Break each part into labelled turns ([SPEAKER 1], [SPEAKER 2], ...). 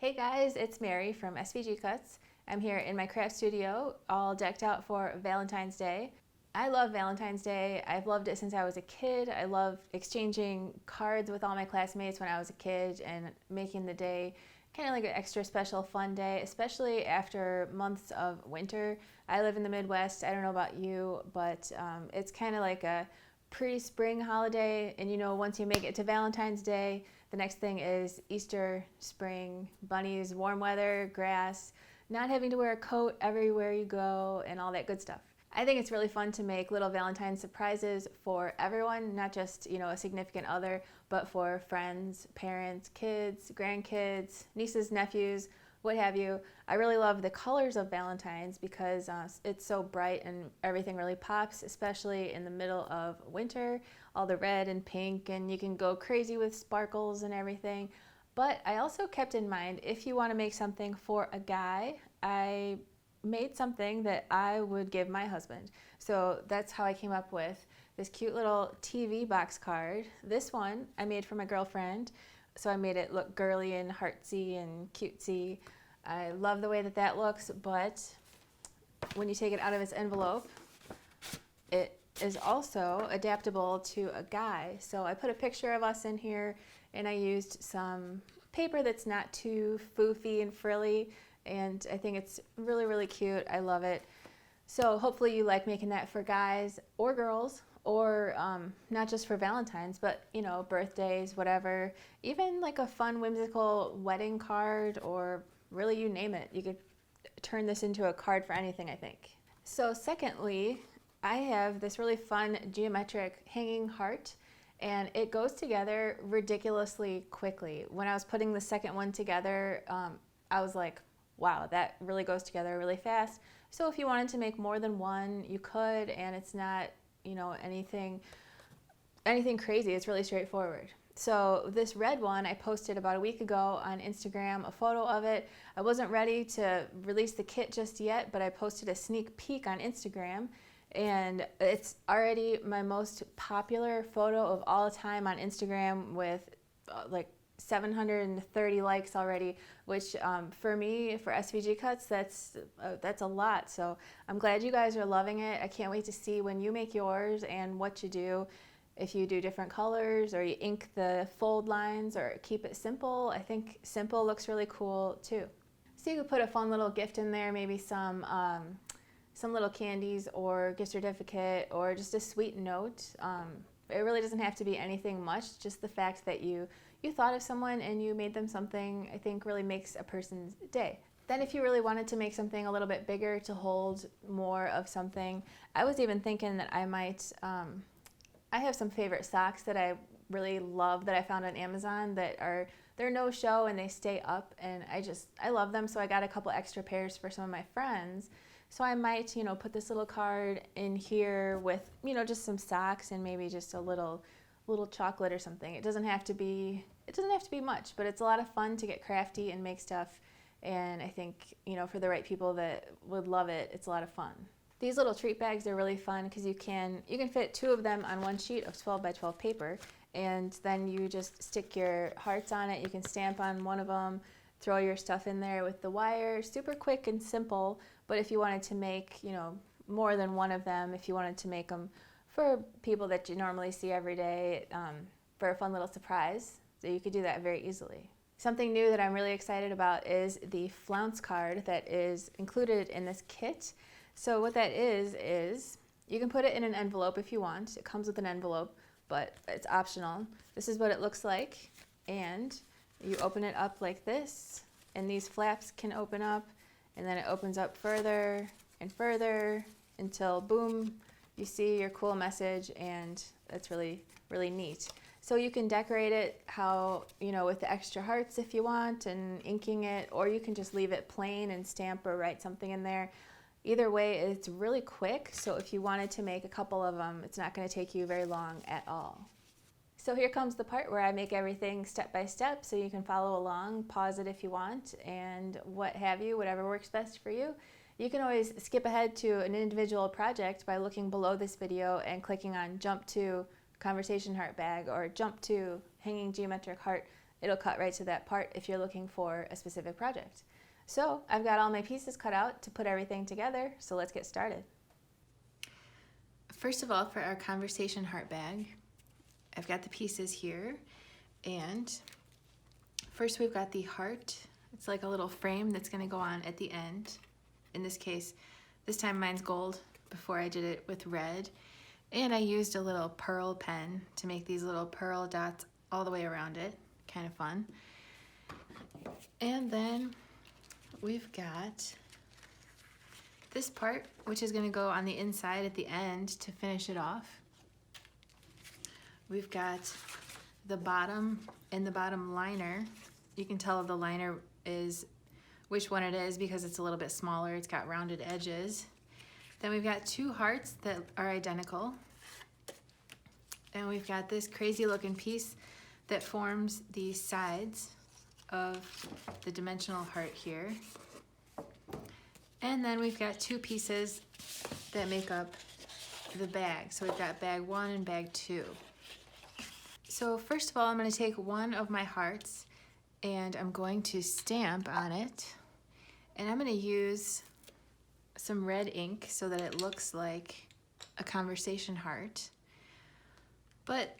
[SPEAKER 1] Hey guys, it's Mary from SVG Cuts. I'm here in my craft studio, all decked out for Valentine's Day. I love Valentine's Day. I've loved it since I was a kid. I loved exchanging cards with all my classmates when I was a kid and making the day kind of like an extra special fun day, especially after months of winter. I live in the Midwest. I don't know about you, but it's kind of like a pre-spring holiday, and once you make it to Valentine's Day, the next thing is Easter, spring, bunnies, warm weather, grass, not having to wear a coat everywhere you go, and all that good stuff. I think it's really fun to make little Valentine surprises for everyone, not just a significant other, but for friends, parents, kids, grandkids, nieces, nephews, what have you. I really love the colors of Valentine's because it's so bright and everything really pops, especially in the middle of winter, all the red and pink, and you can go crazy with sparkles and everything. But I also kept in mind, if you want to make something for a guy, I made something that I would give my husband. So that's how I came up with this cute little TV box card. This one I made for my girlfriend. So I made it look girly and heartsy and cutesy. I love the way that looks, but when you take it out of its envelope, it is also adaptable to a guy. So I put a picture of us in here, and I used some paper that's not too foofy and frilly, and I think it's really, really cute. I love it. So hopefully you like making that for guys or girls, or not just for Valentine's, but birthdays, whatever. Even like a fun, whimsical wedding card, or really you name it. You could turn this into a card for anything, I think. So secondly, I have this really fun geometric hanging heart, and it goes together ridiculously quickly. When I was putting the second one together, I was like, wow, that really goes together really fast. So if you wanted to make more than one, you could, and it's not anything crazy. It's really straightforward. So this red one I posted about a week ago on Instagram, a photo of it. I wasn't ready to release the kit just yet, but I posted a sneak peek on Instagram, and it's already my most popular photo of all time on Instagram, with like 730 likes already, which for me, for SVG Cuts, that's a lot. So I'm glad you guys are loving it. I can't wait to see when you make yours and what you do. If you do different colors, or you ink the fold lines, or keep it simple. I think simple looks really cool too. So you could put a fun little gift in there, maybe some little candies or gift certificate, or just a sweet note. It really doesn't have to be anything much. Just the fact that you thought of someone and you made them something, I think really makes a person's day. Then if you really wanted to make something a little bit bigger to hold more of something, I was even thinking that I might, I have some favorite socks that I really love that I found on Amazon that they're no show and they stay up, and I love them. So I got a couple extra pairs for some of my friends. So I might, put this little card in here with, just some socks and maybe just a little chocolate or something. It doesn't have to be much, but it's a lot of fun to get crafty and make stuff. And I think, for the right people that would love it, it's a lot of fun. These little treat bags are really fun because you can fit 2 of them on one sheet of 12 by 12 paper, and then you just stick your hearts on it. You can stamp on one of them, throw your stuff in there with the wire. Super quick and simple. But if you wanted to make, more than one of them, if you wanted to make them for people that you normally see every day, for a fun little surprise, so you could do that very easily. Something new that I'm really excited about is the Flounce Card that is included in this kit. So what that is you can put it in an envelope if you want. It comes with an envelope, but it's optional. This is what it looks like, and you open it up like this, and these flaps can open up, and then it opens up further and further until boom, you see your cool message, and that's really, really neat. So you can decorate it how, with the extra hearts if you want, and inking it, or you can just leave it plain and stamp or write something in there. Either way, it's really quick, so if you wanted to make a couple of them, it's not going to take you very long at all. So here comes the part where I make everything step by step, so you can follow along, pause it if you want, and what have you, whatever works best for you. You can always skip ahead to an individual project by looking below this video and clicking on Jump to Conversation Heart Bag or Jump to Hanging Geometric Heart. it'll cut right to that part if you're looking for a specific project. So I've got all my pieces cut out to put everything together, so let's get started. First of all, for our conversation heart bag, I've got the pieces here, and first we've got the heart. It's like a little frame that's going to go on at the end. In this case, this time mine's gold. Before I did it with red, and I used a little pearl pen to make these little pearl dots all the way around it. Kind of fun. And then we've got this part, which is going to go on the inside at the end to finish it off. We've got the bottom and the bottom liner. You can tell the liner is which one it is because it's a little bit smaller. It's got rounded edges. Then we've got two hearts that are identical. And we've got this crazy looking piece that forms the sides of the dimensional heart here. And then we've got two pieces that make up the bag. So we've got bag 1 and bag 2. So first of all, I'm going to take one of my hearts and I'm going to stamp on it. And I'm going to use some red ink so that it looks like a conversation heart. But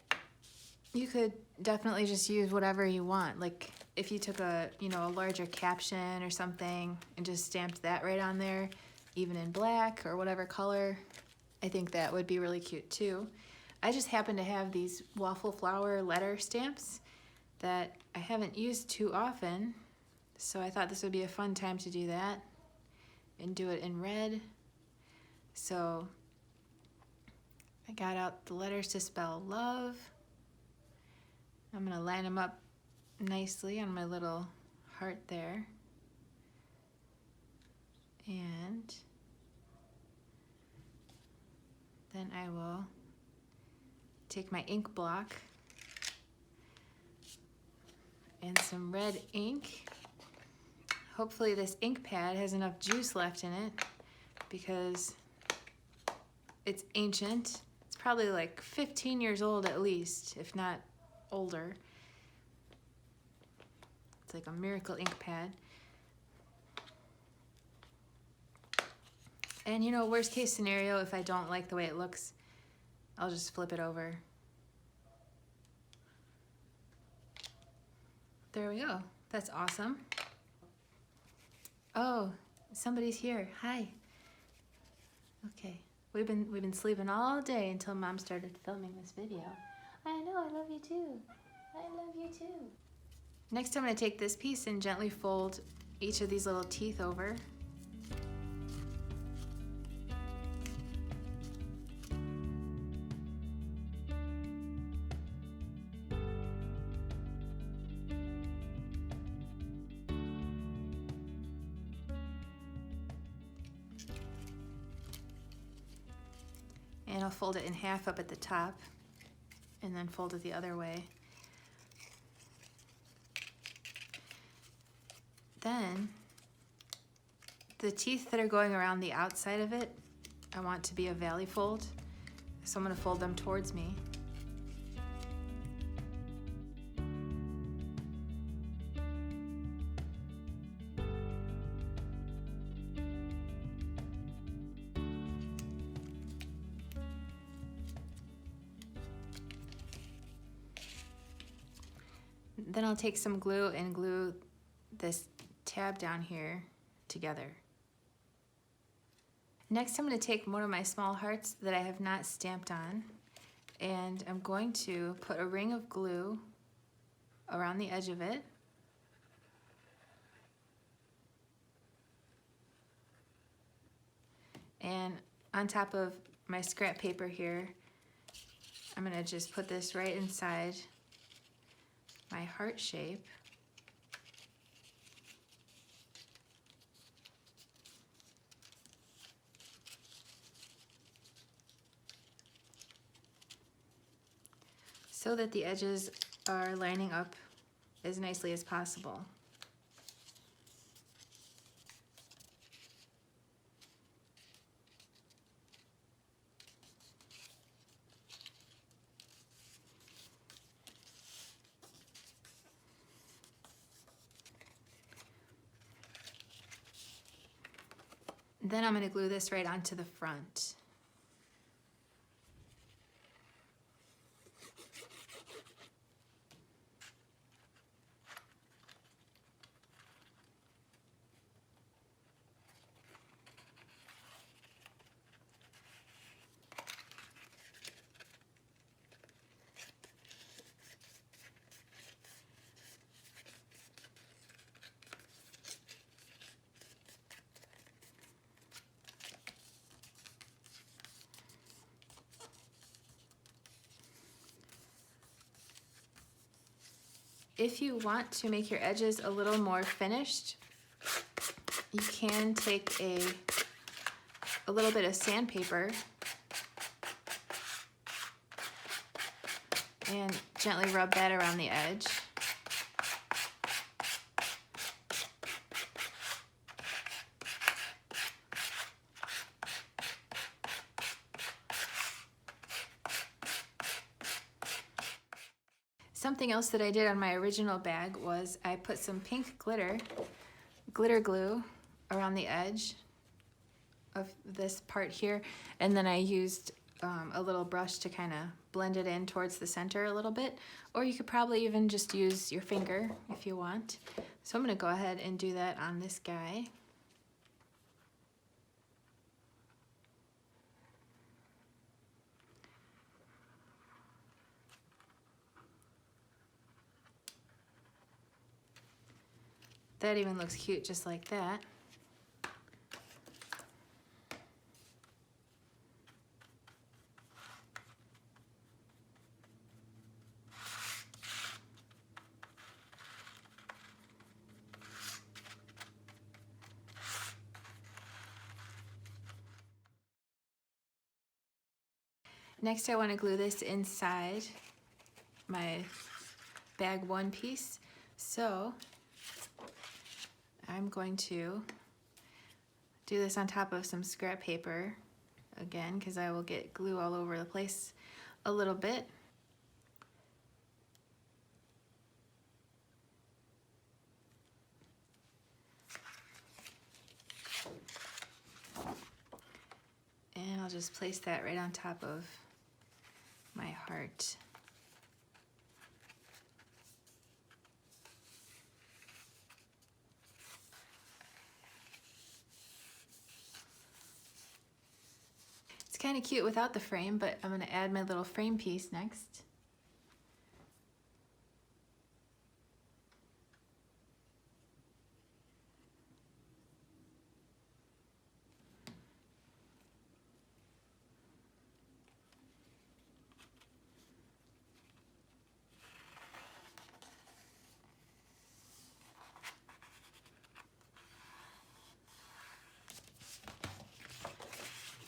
[SPEAKER 1] you could definitely just use whatever you want. Like if you took a larger caption or something and just stamped that right on there, even in black or whatever color, I think that would be really cute too. I just happen to have these waffle flower letter stamps that I haven't used too often, so I thought this would be a fun time to do that and do it in red. So I got out the letters to spell love. I'm going to line them up nicely on my little heart there. And then I will take my ink block and some red ink. Hopefully this ink pad has enough juice left in it because it's ancient. It's probably like 15 years old at least, if not older. It's like a miracle ink pad. And worst case scenario, if I don't like the way it looks, I'll just flip it over. There we go. That's awesome. Oh, somebody's here. Hi. Okay. We've been sleeping all day until Mom started filming this video. I know, I love you too. I love you too. Next, I'm going to take this piece and gently fold each of these little teeth over. And I'll fold it in half up at the top and then fold it the other way. Then the teeth that are going around the outside of it, I want to be a valley fold. So I'm going to fold them towards me. Then I'll take some glue and glue this tab down here together. Next, I'm going to take one of my small hearts that I have not stamped on, and I'm going to put a ring of glue around the edge of it. And on top of my scrap paper here, I'm going to just put this right inside my heart shape. So that the edges are lining up as nicely as possible. Then I'm going to glue this right onto the front. If you want to make your edges a little more finished, you can take a little bit of sandpaper and gently rub that around the edge. Something else that I did on my original bag was I put some pink glitter glue around the edge of this part here, and then I used a little brush to kind of blend it in towards the center a little bit, or you could probably even just use your finger if you want. So I'm going to go ahead and do that on this guy. That even looks cute just like that. Next, I want to glue this inside my bag one piece. So I'm going to do this on top of some scrap paper again, because I will get glue all over the place a little bit. And I'll just place that right on top of my heart. It's kind of cute without the frame, but I'm going to add my little frame piece next.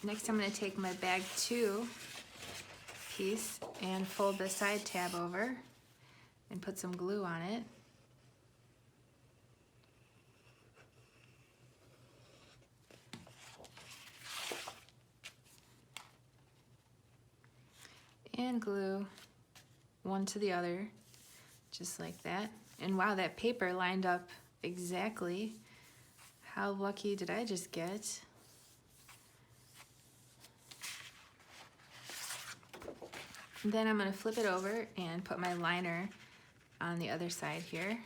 [SPEAKER 1] Next, I'm going to take my bag 2 piece and fold the side tab over and put some glue on it. And glue one to the other, just like that. And wow, that paper lined up exactly. How lucky did I just get? Then I'm going to flip it over and put my liner on the other side here.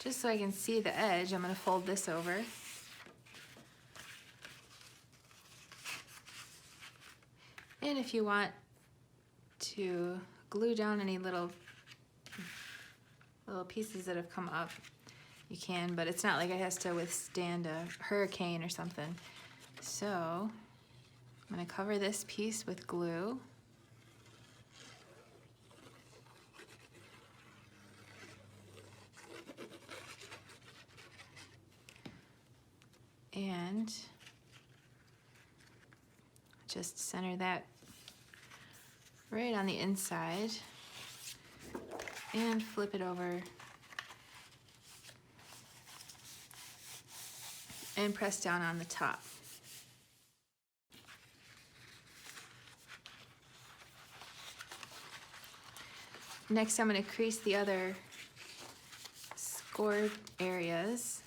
[SPEAKER 1] Just so I can see the edge, I'm going to fold this over. And if you want to glue down any little pieces that have come up, you can, but it's not like it has to withstand a hurricane or something. So I'm going to cover this piece with glue. And just center that right on the inside and flip it over and press down on the top. Next, I'm going to crease the other scored areas.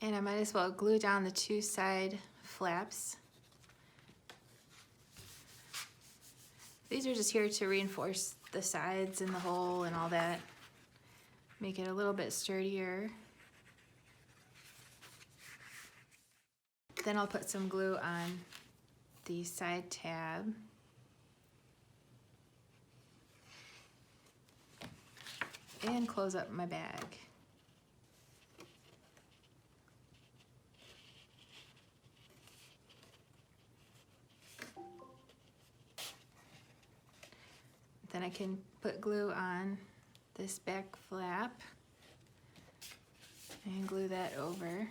[SPEAKER 1] And I might as well glue down the two side flaps. These are just here to reinforce the sides and the hole and all that. Make it a little bit sturdier. Then I'll put some glue on the side tab. And close up my bag. Then I can put glue on this back flap and glue that over.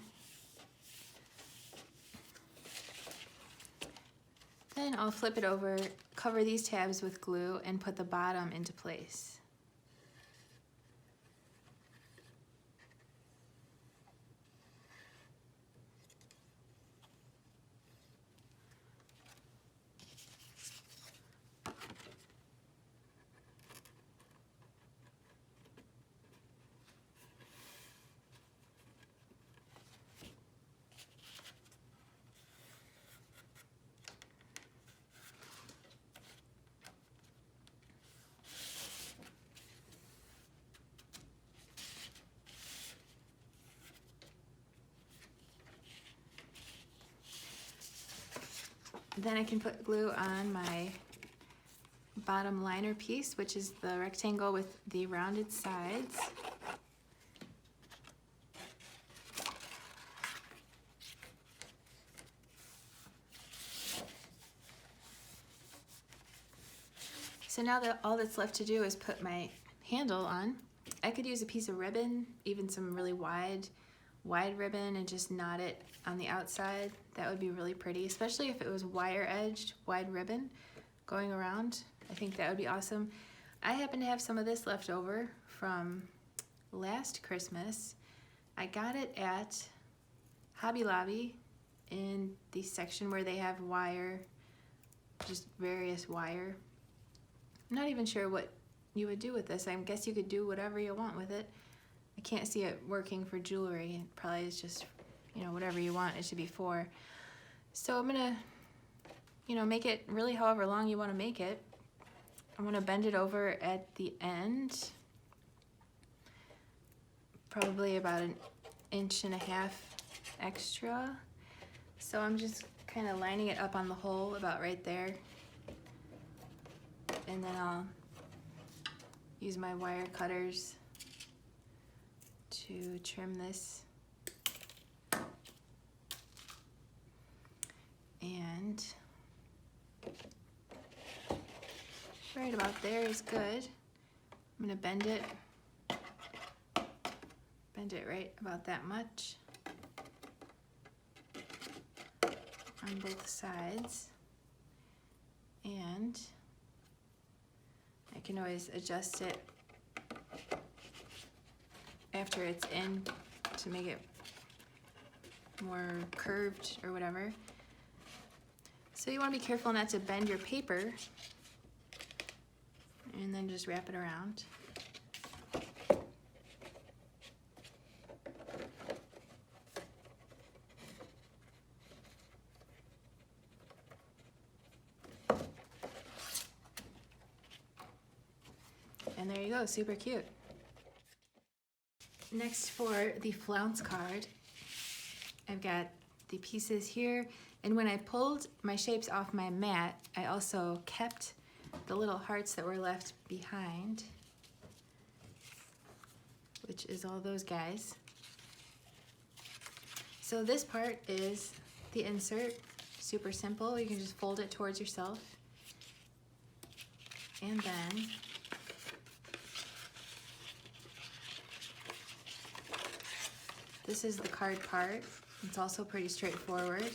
[SPEAKER 1] Then I'll flip it over, cover these tabs with glue, and put the bottom into place. Then I can put glue on my bottom liner piece, which is the rectangle with the rounded sides. So now that all that's left to do is put my handle on. I could use a piece of ribbon, even some really wide ribbon, and just knot it on the outside. That would be really pretty, especially if it was wire edged, wide ribbon going around. I think that would be awesome. I happen to have some of this left over from last Christmas. I got it at Hobby Lobby in the section where they have wire, just various wire. I'm not even sure what you would do with this. I guess you could do whatever you want with it. I can't see it working for jewelry. It probably is just, you know, whatever you want it to be for. So I'm gonna, you know, make it really however long you want to make it. I'm gonna bend it over at the end, probably about 1.5 inches extra. So I'm just kind of lining it up on the hole about right there. And then I'll use my wire cutters to trim this. And right about there is good. I'm gonna bend it right about that much on both sides. And I can always adjust it after it's in to make it more curved or whatever. So you want to be careful not to bend your paper, and then just wrap it around. And there you go, super cute. Next, for the Flounce card, I've got the pieces here, and when I pulled my shapes off my mat, I also kept the little hearts that were left behind, which is all those guys. So this part is the insert, super simple. You can just fold it towards yourself, and then this is the card part. It's also pretty straightforward.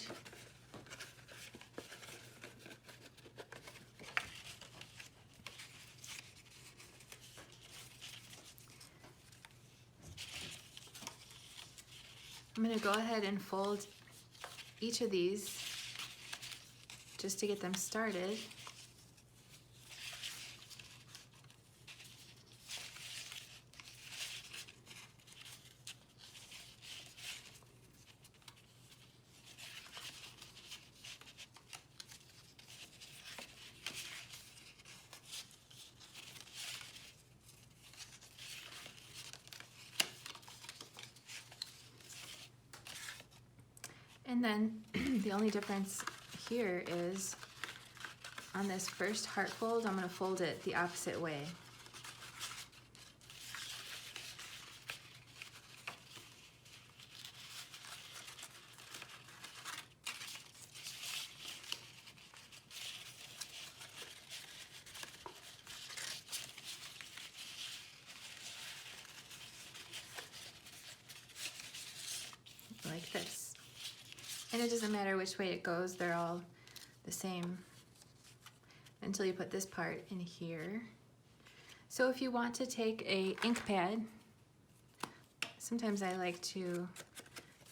[SPEAKER 1] I'm going to go ahead and fold each of these just to get them started. And then the only difference here is on this first heart fold, I'm going to fold it the opposite way. Like this. And it doesn't matter which way it goes, they're all the same until you put this part in here. So if you want to take a ink pad, sometimes I like to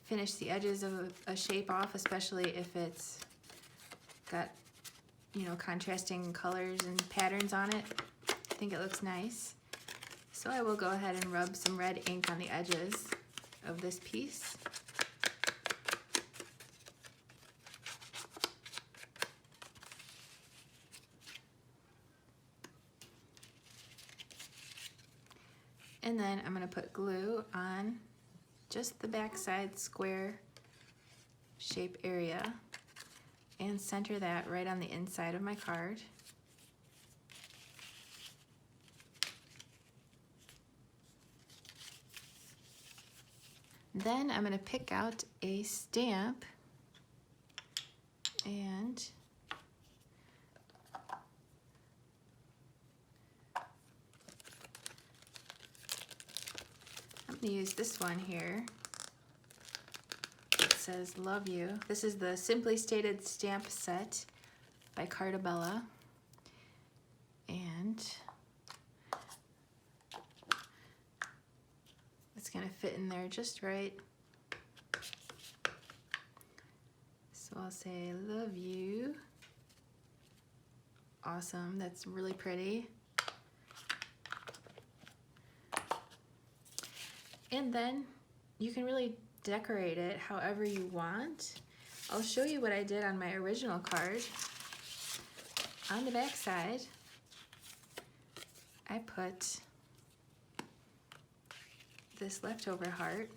[SPEAKER 1] finish the edges of a shape off, especially if it's got, you know, contrasting colors and patterns on it. I think it looks nice. So I will go ahead and rub some red ink on the edges of this piece. And then I'm going to put glue on just the backside square shape area and center that right on the inside of my card. Then I'm going to pick out a stamp and I'm going to use this one here. It says Love You. This is the Simply Stated stamp set by Cartabella. And it's going to fit in there just right. So I'll say Love You. Awesome, that's really pretty. And then you can really decorate it however you want. I'll show you what I did on my original card. On the back side, I put this leftover heart.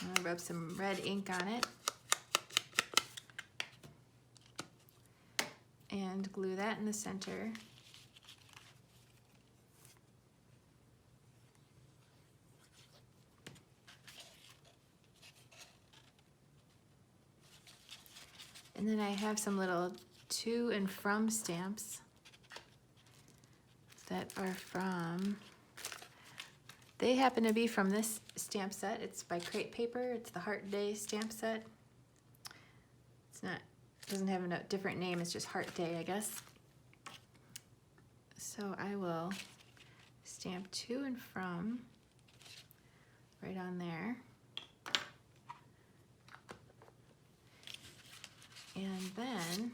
[SPEAKER 1] I'm gonna rub some red ink on it and glue that in the center. And then I have some little to and from stamps that are from, they happen to be from this stamp set. It's by Crate Paper. It's the Heart Day stamp set. It's not, doesn't have a different name, it's just Heart Day, I guess. So I will stamp to and from right on there. And then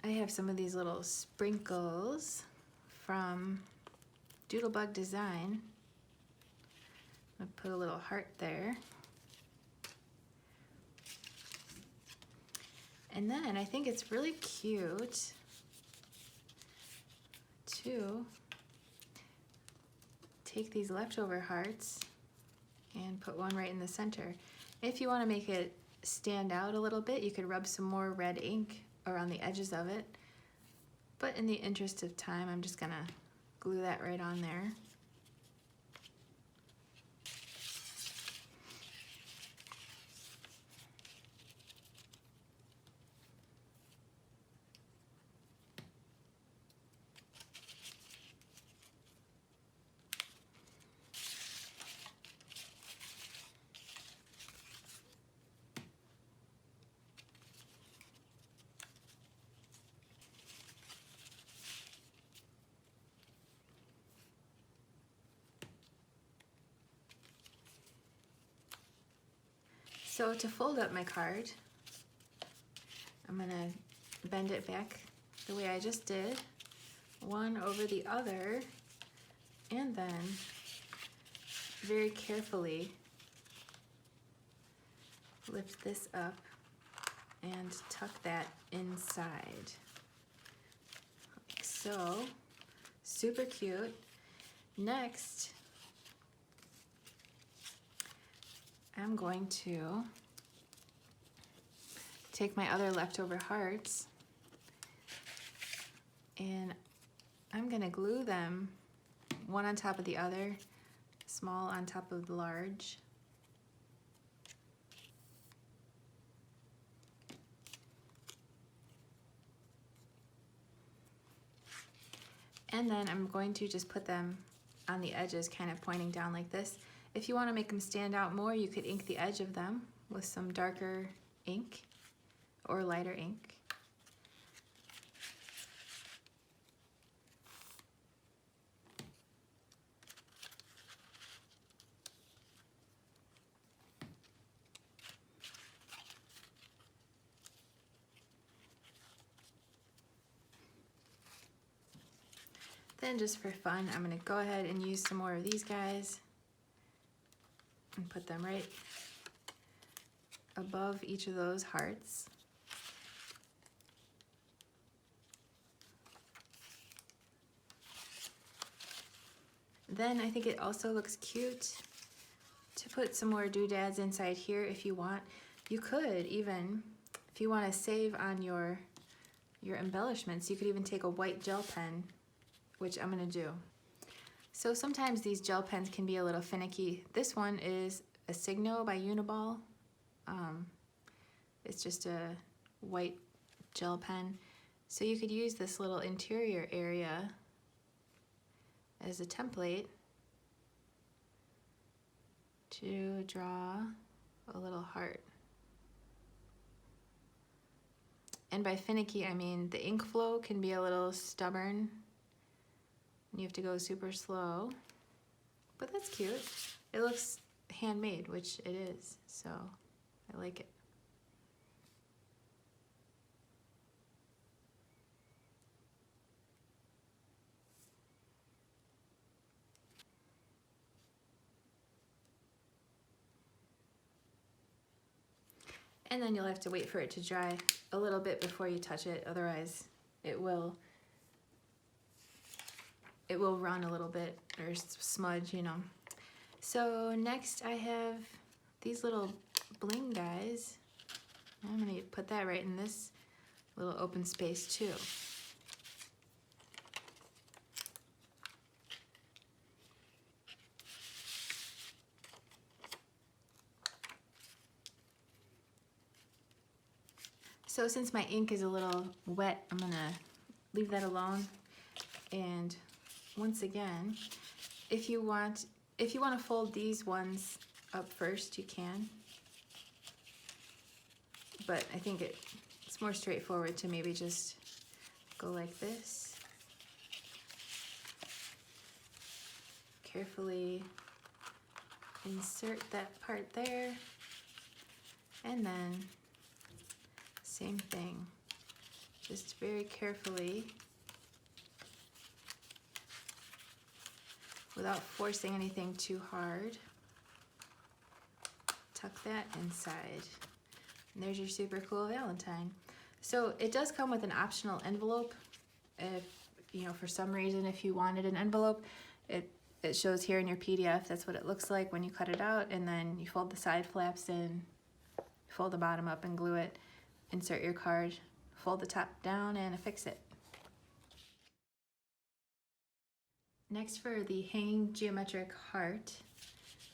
[SPEAKER 1] I have some of these little sprinkles from Doodlebug Design. I'm gonna put a little heart there. And then I think it's really cute to take these leftover hearts and put one right in the center. If you want to make it stand out a little bit, you could rub some more red ink around the edges of it. But in the interest of time, I'm just gonna glue that right on there. So to fold up my card, I'm gonna bend it back the way I just did, one over the other, and then very carefully lift this up and tuck that inside, like so. Super cute. Next, I'm going to take my other leftover hearts and I'm gonna glue them one on top of the other, small on top of the large. And then I'm going to just put them on the edges, kind of pointing down like this. If you want to make them stand out more, you could ink the edge of them with some darker ink or lighter ink. Then just for fun, I'm going to go ahead and use some more of these guys and put them right above each of those hearts. Then I think it also looks cute to put some more doodads inside here if you want. You could even, if you want to save on your embellishments, you could even take a white gel pen, which I'm going to do. So sometimes these gel pens can be a little finicky. This one is a Signo by Uniball. It's just a white gel pen. So you could use this little interior area as a template to draw a little heart. And by finicky, I mean the ink flow can be a little stubborn. You have to go super slow, but that's cute. It looks handmade, which it is, so I like it. And then you'll have to wait for it to dry a little bit before you touch it, otherwise it will run a little bit or smudge, you know. So next I have these little bling guys. I'm gonna put that right in this little open space too. So since my ink is a little wet, I'm gonna leave that alone. And once again, if you want to fold these ones up first, you can. But I think it's more straightforward to maybe just go like this. Carefully insert that part there, and then same thing, just very carefully, without forcing anything too hard, tuck that inside. And there's your super cool Valentine. So it does come with an optional envelope. If, you know, for some reason, if you wanted an envelope, it shows here in your PDF, that's what it looks like when you cut it out, and then you fold the side flaps in, fold the bottom up and glue it, insert your card, fold the top down and affix it. Next, for the hanging geometric heart,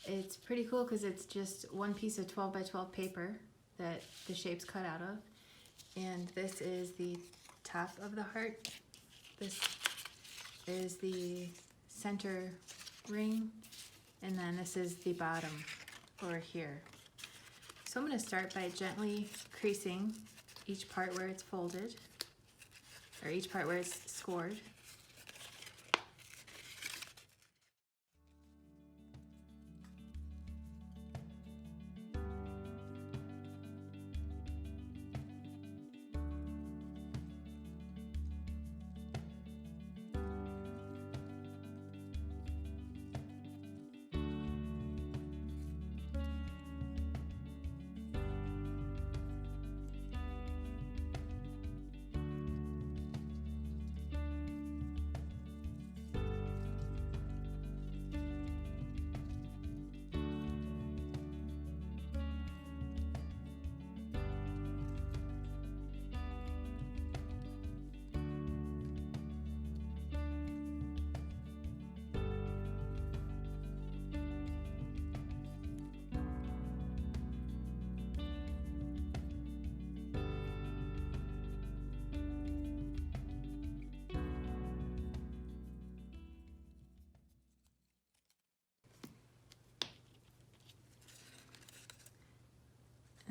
[SPEAKER 1] it's pretty cool because it's just one piece of 12 by 12 paper that the shape's cut out of. And this is the top of the heart. This is the center ring. And then this is the bottom or here. So I'm going to start by gently creasing each part where it's folded, or each part where it's scored.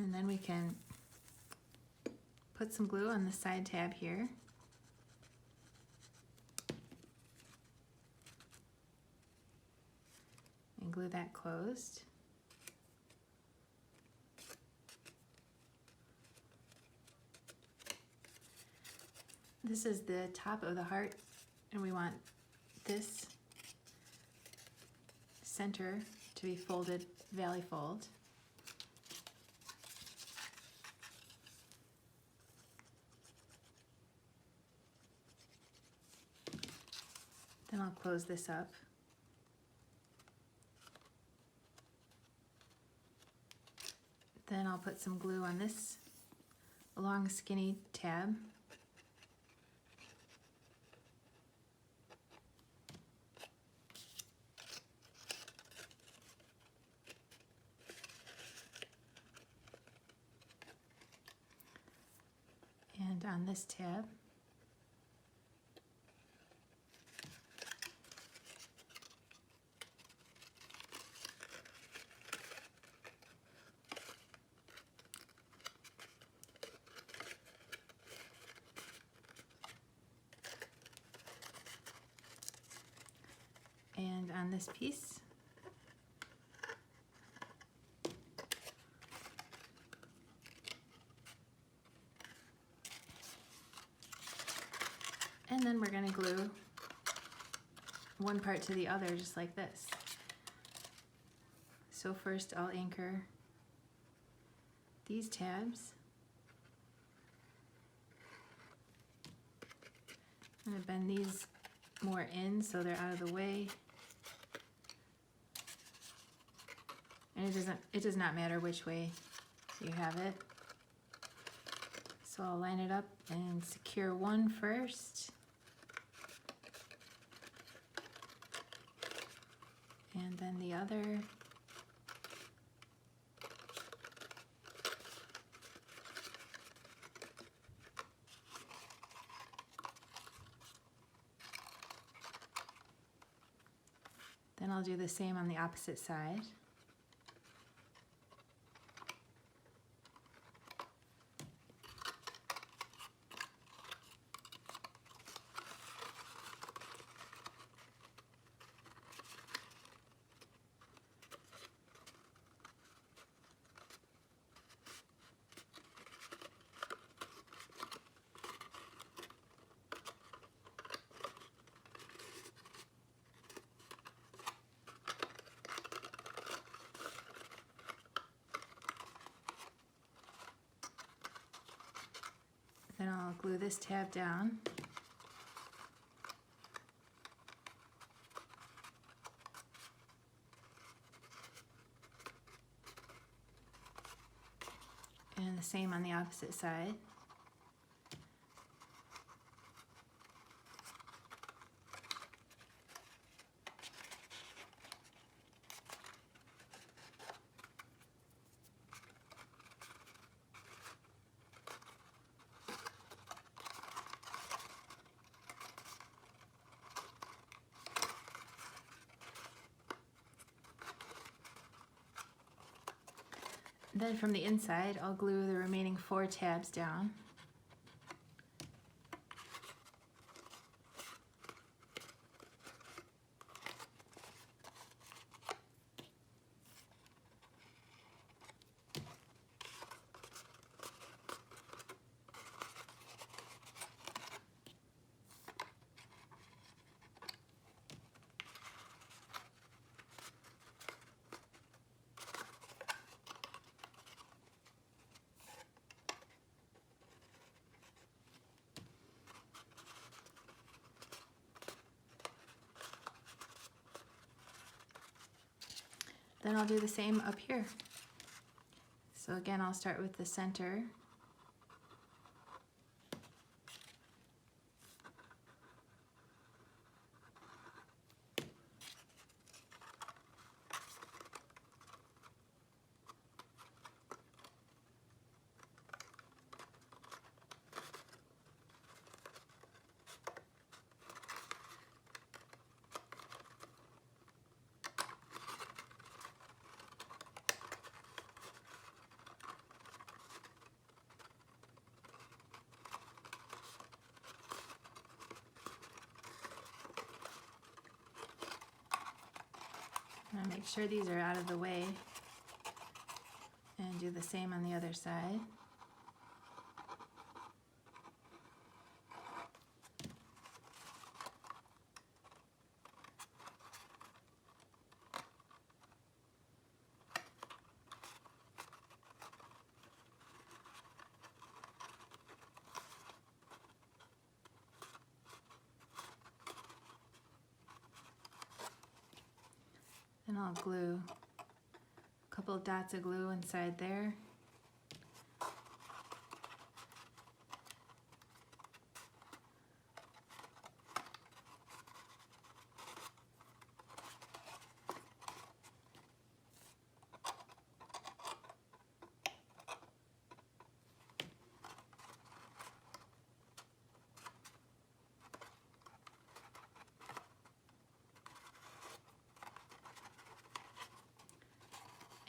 [SPEAKER 1] And then we can put some glue on the side tab here. And glue that closed. This is the top of the heart, and we want this center to be folded valley fold. Then I'll close this up. Then I'll put some glue on this long skinny tab. And on this tab. And on this piece. And then we're going to glue one part to the other just like this. So first I'll anchor these tabs. I'm going to bend these more in so they're out of the way. And it does not matter which way you have it. So I'll line it up and secure one first. And then the other. Then I'll do the same on the opposite side. Then I'll glue this tab down. And the same on the opposite side. Then from the inside, I'll glue the remaining 4 tabs down. Then I'll do the same up here. So again, I'll start with the center. Make sure these are out of the way and do the same on the other side. And I'll glue a couple of dots of glue inside there.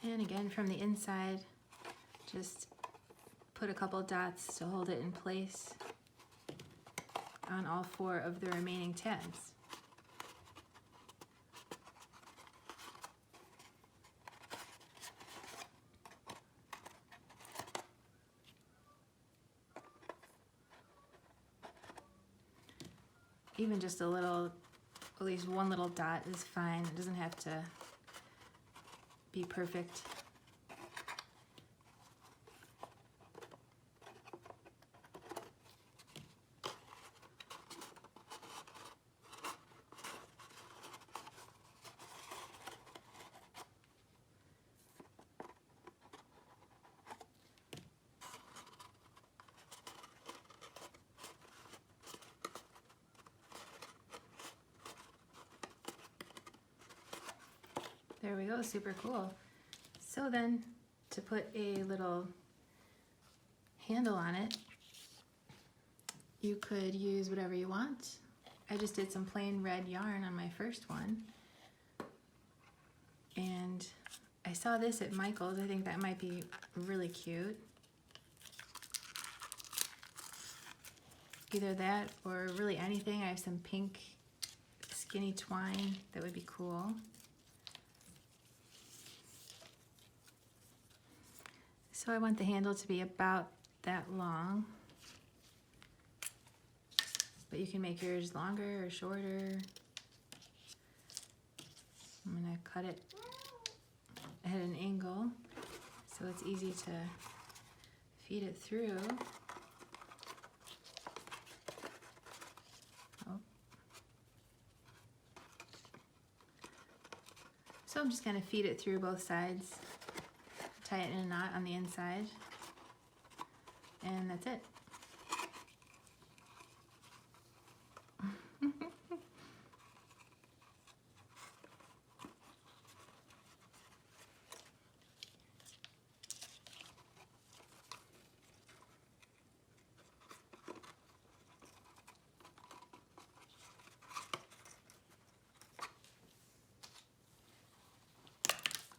[SPEAKER 1] And again from the inside, just put a couple dots to hold it in place on all 4 of the remaining tabs. Even just a little, at least one little dot is fine. It doesn't have to be perfect. There we go, super cool. So then, to put a little handle on it, you could use whatever you want. I just did some plain red yarn on my first one. And I saw this at Michael's. I think that might be really cute. Either that or really anything. I have some pink skinny twine that would be cool. So I want the handle to be about that long, but you can make yours longer or shorter. I'm gonna cut it at an angle so it's easy to feed it through. Oh. So I'm just gonna feed it through both sides. Tie it in a knot on the inside, and that's it.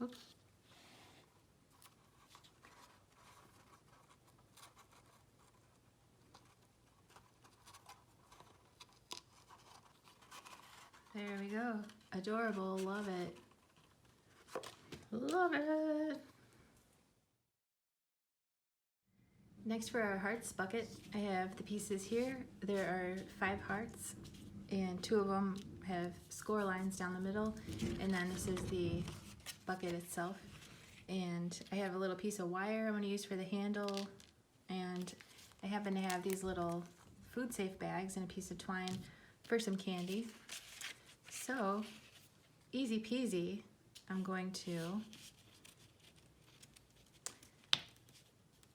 [SPEAKER 1] Oops. There we go. Adorable. Love it. Love it. Next for our hearts bucket, I have the pieces here. There are 5 hearts, and 2 of them have score lines down the middle, and then this is the bucket itself. And I have a little piece of wire I'm going to use for the handle, and I happen to have these little food safe bags and a piece of twine for some candy. So, easy peasy, I'm going to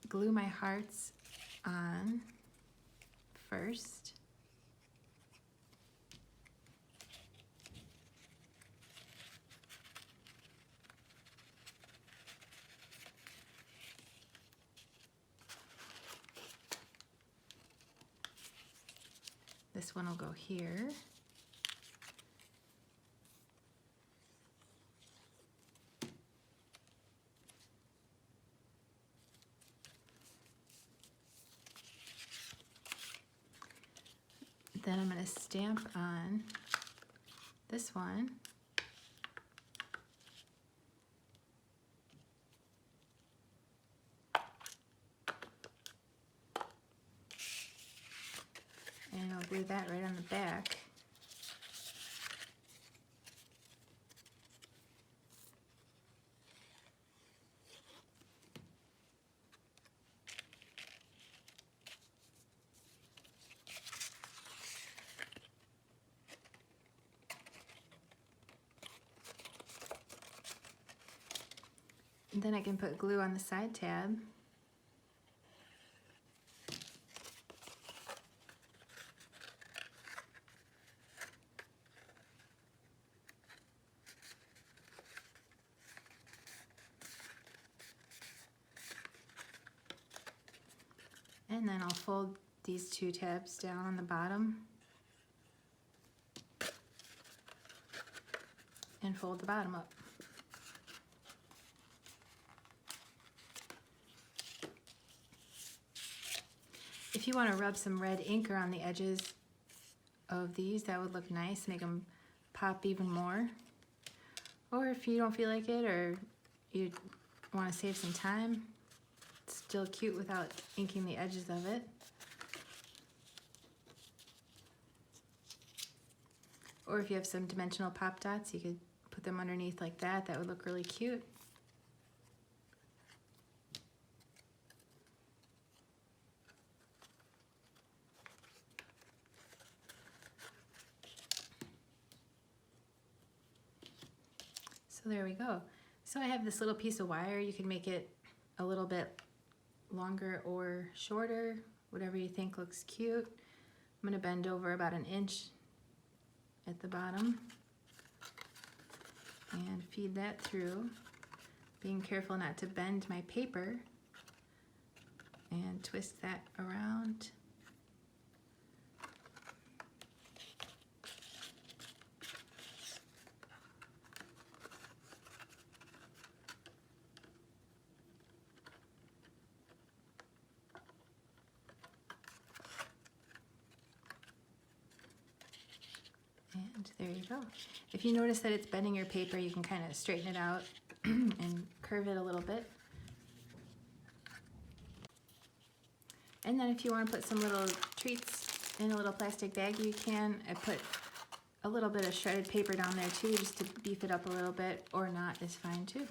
[SPEAKER 1] glue my hearts on first. This one will go here. Then I'm going to stamp on this one.
[SPEAKER 2] glue that right on the back. And then I can put glue on the side tab. And then I'll fold these two tabs down on the bottom and fold the bottom up. If you want to rub some red ink around the edges of these, that would look nice, make them pop even more. Or if you don't feel like it, or you want to save some time, it's still cute without inking the edges of it. Or if you have some dimensional pop dots, you could put them underneath like that. That would look really cute. So there we go. So I have this little piece of wire. You can make it a little bit longer or shorter, whatever you think looks cute. I'm going to bend over about 1 inch at the bottom and feed that through, being careful not to bend my paper, and twist that around. And there you go. If you notice that it's bending your paper, you can kind of straighten it out and curve it a little bit. And then if you want to put some little treats in a little plastic bag, you can. I put a little bit of shredded paper down there too, just to beef it up a little bit, or not is fine too.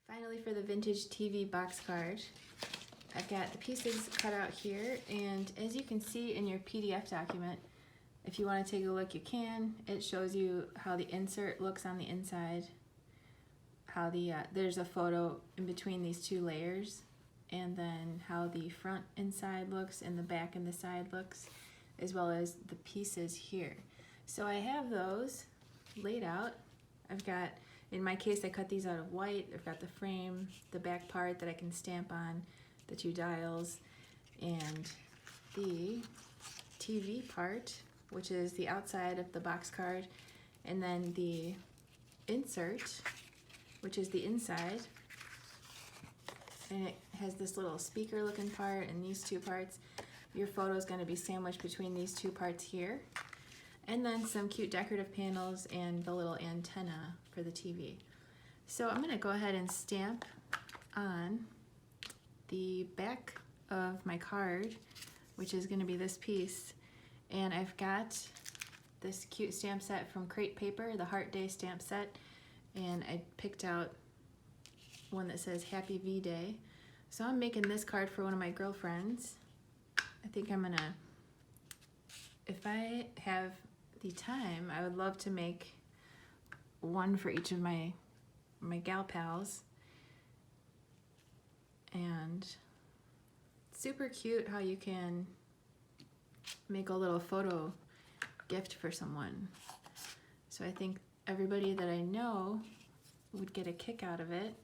[SPEAKER 2] Finally, for the vintage TV box card, I've got the pieces cut out here, and as you can see in your PDF document, if you want to take a look, you can. It shows you how the insert looks on the inside, how the there's a photo in between these two layers, and then how the front inside looks and the back and the side looks, as well as the pieces here. So I have those laid out. I've got, in my case, I cut these out of white. I've got the frame, the back part that I can stamp on, the 2 dials, and the TV part, which is the outside of the box card, and then the insert, which is the inside, and it has this little speaker looking part and these 2 parts. Your photo is going to be sandwiched between these 2 parts here, and then some cute decorative panels and the little antenna for the TV. So I'm going to go ahead and stamp on the back of my card, which is going to be this piece, and I've got this cute stamp set from Crate Paper, the Heart Day stamp set, and I picked out one that says Happy V-Day. So I'm making this card for one of my girlfriends. I think I'm gonna, if I have the time, I would love to make one for each of my gal pals. And super cute how you can make a little photo gift for someone. So I think everybody that I know would get a kick out of it.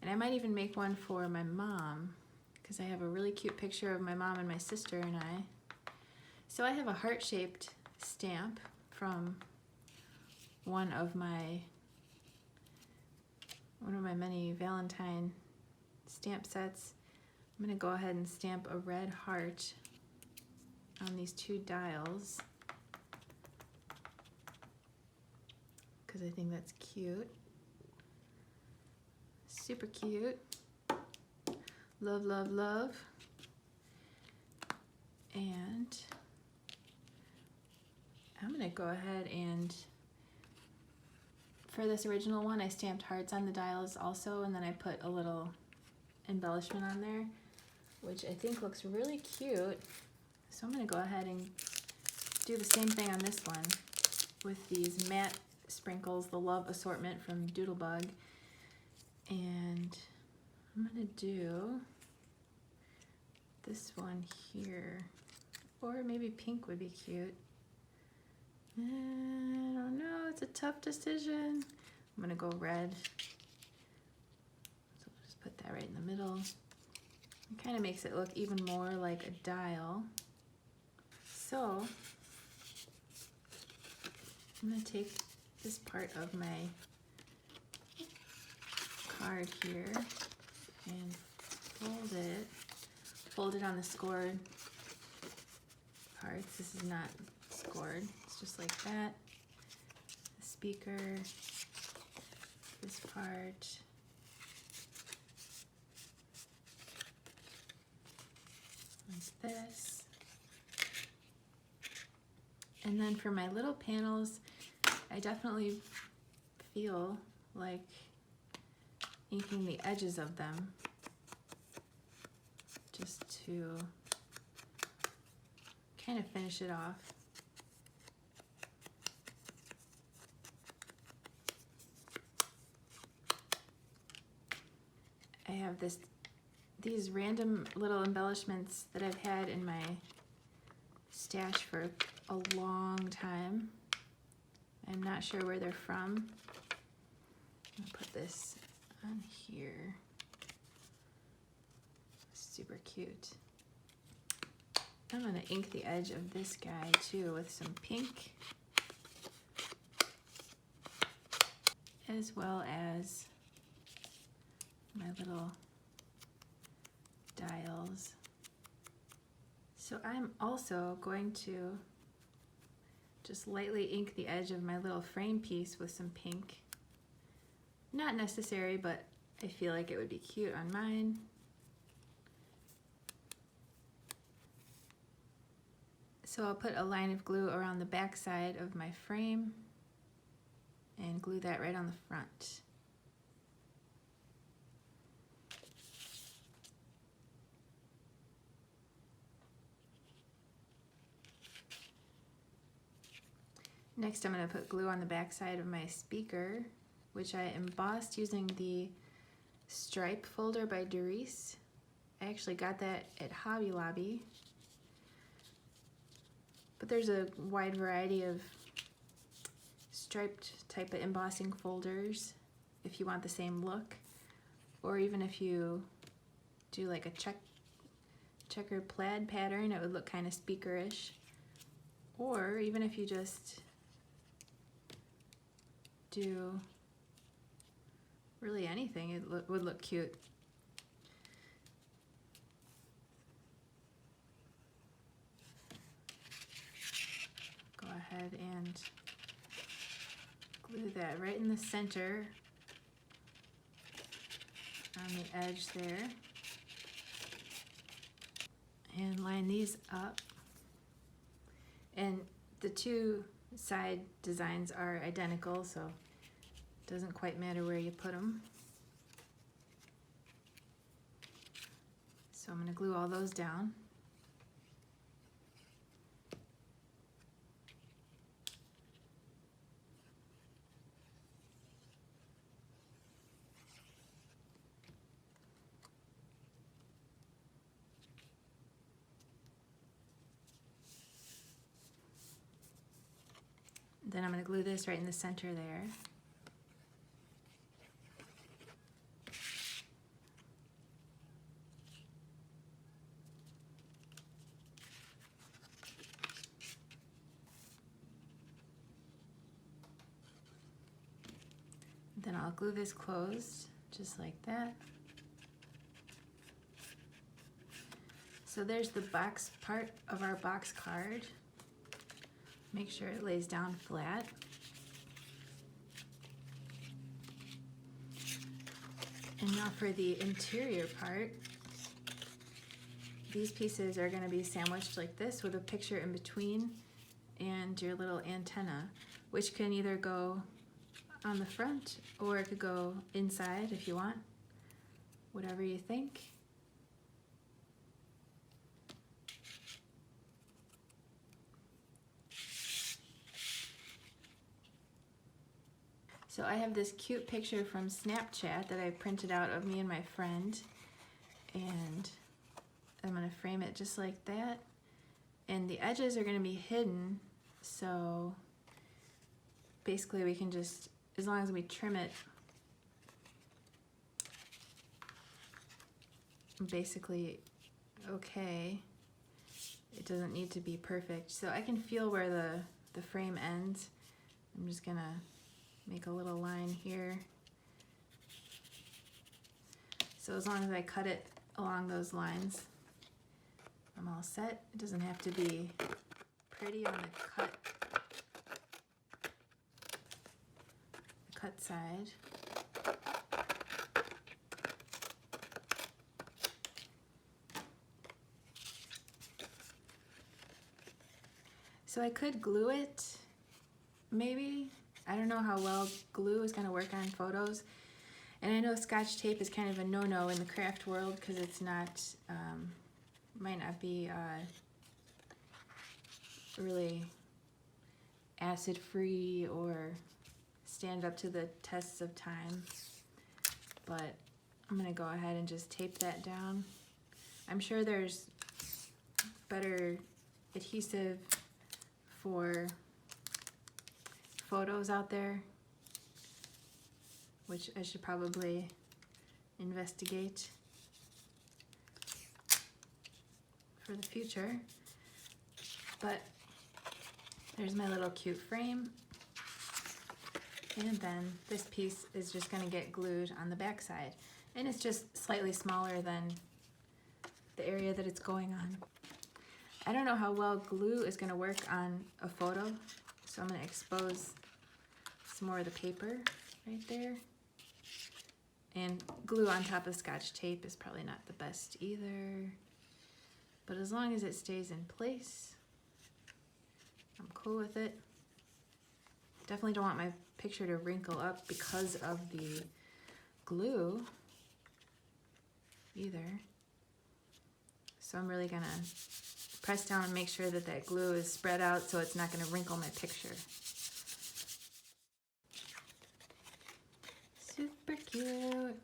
[SPEAKER 2] And I might even make one for my mom, because I have a really cute picture of my mom and my sister and I. So I have a heart-shaped stamp from one of my many Valentine stamp sets. I'm going to go ahead and stamp a red heart on these 2 dials, because I think that's cute. Super cute. Love, love, love. And I'm gonna go ahead and, for this original one, I stamped hearts on the dials also, and then I put a little embellishment on there, which I think looks really cute. So I'm gonna go ahead and do the same thing on this one with these matte sprinkles, the Love assortment from Doodlebug. And I'm gonna do this one here, or maybe pink would be cute. I don't know, it's a tough decision. I'm gonna go red. So I'll just put that right in the middle. It kind of makes it look even more like a dial. So I'm gonna take this part of my card here and fold it on the scored parts. This is not scored, it's just like that. The speaker, this part, like this. And then for my little panels, I definitely feel like inking the edges of them just to kind of finish it off. I have these random little embellishments that I've had in my stash for a long time. I'm not sure where they're from. I'll put this on here. Super cute. I'm gonna ink the edge of this guy too with some pink, as well as my little dials. So I'm also going to just lightly ink the edge of my little frame piece with some pink. Not necessary, but I feel like it would be cute on mine. So I'll put a line of glue around the back side of my frame and glue that right on the front. Next, I'm going to put glue on the back side of my speaker, which I embossed using the stripe folder by Doris. I actually got that at Hobby Lobby. But there's a wide variety of striped type of embossing folders if you want the same look, or even if you do like a checker plaid pattern, it would look kind of speakerish. Or even if you just do really anything, it would look cute. Go ahead and glue that right in the center on the edge there, and line these up. And the two side designs are identical, so it doesn't quite matter where you put them. So I'm going to glue all those down. Then I'm going to glue this right in the center there. Then I'll glue this closed, just like that. So there's the box part of our box card. Make sure it lays down flat. And now for the interior part, these pieces are going to be sandwiched like this with a picture in between and your little antenna, which can either go on the front or it could go inside if you want, whatever you think. So I have this cute picture from Snapchat that I printed out of me and my friend, and I'm going to frame it just like that, and the edges are going to be hidden, so basically we can just, as long as we trim it, basically okay. It doesn't need to be perfect, so I can feel where the frame ends. I'm just going to make a little line here. So as long as I cut it along those lines, I'm all set. It doesn't have to be pretty on the cut side. So I could glue it, maybe. I don't know how well glue is going to work on photos. And I know Scotch tape is kind of a no-no in the craft world because it's not, might not be really acid-free or stand up to the tests of time. But I'm going to go ahead and just tape that down. I'm sure there's better adhesive for photos out there, which I should probably investigate for the future. But there's my little cute frame, and then this piece is just going to get glued on the back side, and it's just slightly smaller than the area that it's going on. I don't know how well glue is going to work on a photo, so I'm going to expose some more of the paper right there. And glue on top of Scotch tape is probably not the best either, but as long as it stays in place, I'm cool with it. Definitely don't want my picture to wrinkle up because of the glue either. So I'm really gonna press down and make sure that that glue is spread out so it's not gonna wrinkle my picture. Super cute.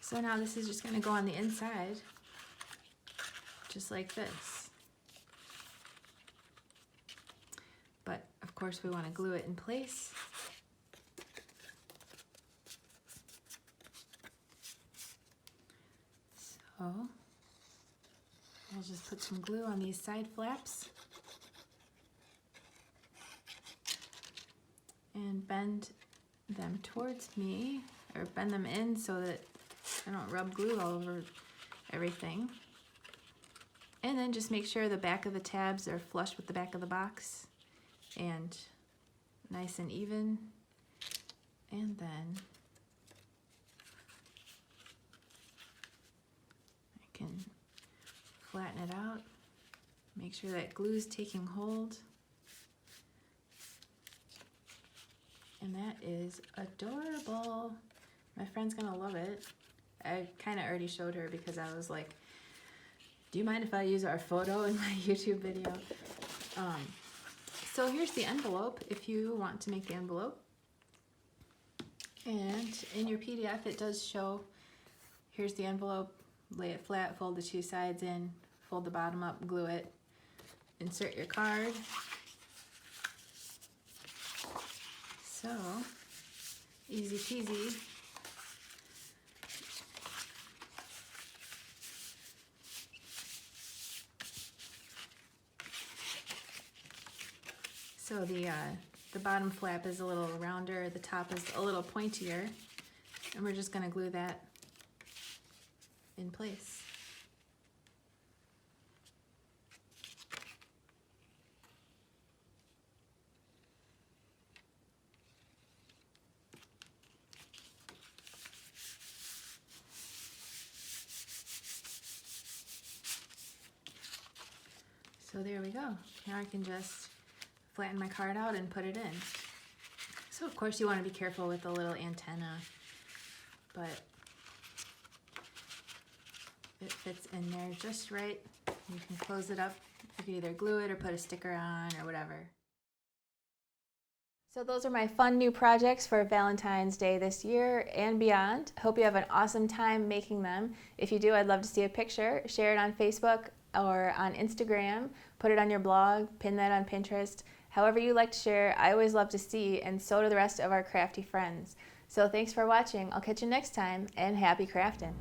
[SPEAKER 2] So now this is just gonna go on the inside, just like this. But of course we wanna glue it in place. So I'll just put some glue on these side flaps and bend them towards me, or bend them in so that I don't rub glue all over everything. And then just make sure the back of the tabs are flush with the back of the box and nice and even. And then I can flatten it out, make sure that glue's taking hold. And that is adorable. My friend's gonna love it. I kind of already showed her because I was like, do you mind if I use our photo in my YouTube video? So here's the envelope if you want to make the envelope. And in your PDF it does show, here's the envelope, lay it flat, fold the two sides in, fold the bottom up, glue it, insert your card. So, easy peasy. So the bottom flap is a little rounder, the top is a little pointier, and we're just gonna glue that in place. So there we go. Now I can just flatten my card out and put it in. So of course you want to be careful with the little antenna, but it fits in there just right. You can close it up. You can either glue it or put a sticker on or whatever.
[SPEAKER 1] So those are my fun new projects for Valentine's Day this year and beyond. Hope you have an awesome time making them. If you do, I'd love to see a picture. Share it on Facebook or on Instagram. Put it on your blog, pin that on Pinterest. However you like to share, I always love to see, and so do the rest of our crafty friends. So thanks for watching. I'll catch you next time, and happy crafting.